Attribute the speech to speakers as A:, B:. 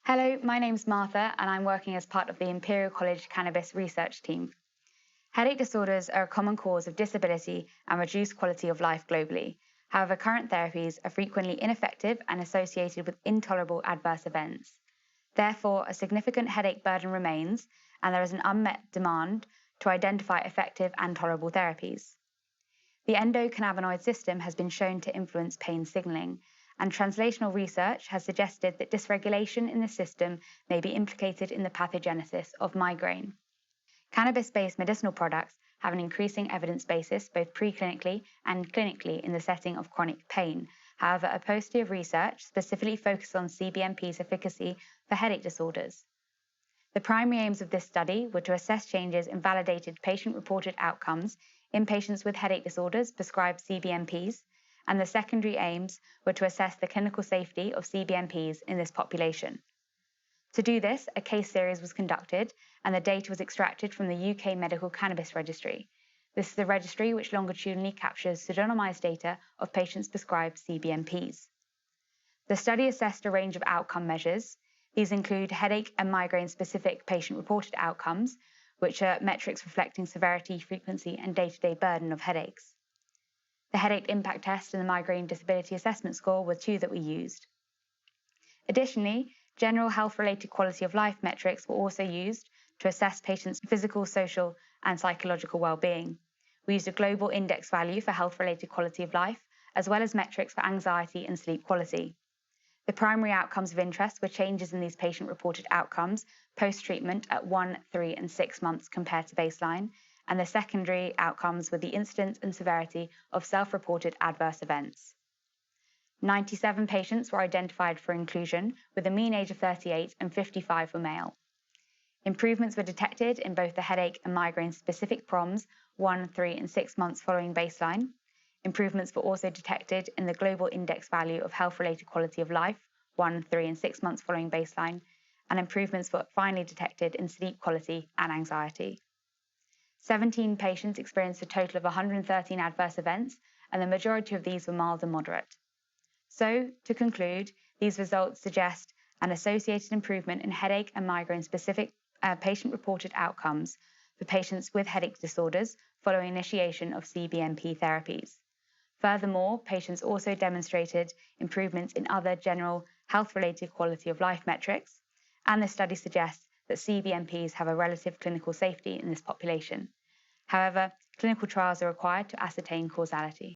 A: Hello, my name's Martha, and I'm working as part of the Imperial College Cannabis research team. Headache disorders are a common cause of disability and reduced quality of life globally. However, current therapies are frequently ineffective and associated with intolerable adverse events. Therefore, a significant headache burden remains, and there is an unmet demand to identify effective and tolerable therapies. The endocannabinoid system has been shown to influence pain signaling, and translational research has suggested that dysregulation in the system may be implicated in the pathogenesis of migraine. Cannabis-based medicinal products have an increasing evidence basis both preclinically and clinically in the setting of chronic pain. However, a paucity of research specifically focused on CBMP's efficacy for headache disorders. The primary aims of this study were to assess changes in validated patient-reported outcomes in patients with headache disorders prescribed CBMPs, and the secondary aims were to assess the clinical safety of CBMPs in this population. To do this, a case series was conducted, and the data was extracted from the UK Medical Cannabis Registry. This is the registry which longitudinally captures pseudonymized data of patients prescribed CBMPs. The study assessed a range of outcome measures. These include headache and migraine-specific patient-reported outcomes, which are metrics reflecting severity, frequency, and day-to-day burden of headaches. The Headache Impact Test and the Migraine Disability Assessment Score were two that we used. Additionally, general health-related quality of life metrics were also used to assess patients' physical, social, and psychological well-being. We used a global index value for health-related quality of life, as well as metrics for anxiety and sleep quality. The primary outcomes of interest were changes in these patient-reported outcomes post-treatment at 1, 3, and 6 months compared to baseline, and the secondary outcomes were the incidence and severity of self-reported adverse events. 97 patients were identified for inclusion, with a mean age of 38 and 55 were male. Improvements were detected in both the headache and migraine-specific PROMs 1, 3, and 6 months following baseline. Improvements were also detected in the global index value of health-related quality of life 1, 3, and 6 months following baseline, and improvements were finally detected in sleep quality and anxiety. 17 patients experienced a total of 113 adverse events, and the majority of these were mild and moderate. So, to conclude, these results suggest an associated improvement in headache and migraine-specific patient-reported outcomes for patients with headache disorders following initiation of CBMP therapies. Furthermore, patients also demonstrated improvements in other general health-related quality of life metrics, and the study suggests that CBMPs have a relative clinical safety in this population. However, clinical trials are required to ascertain causality.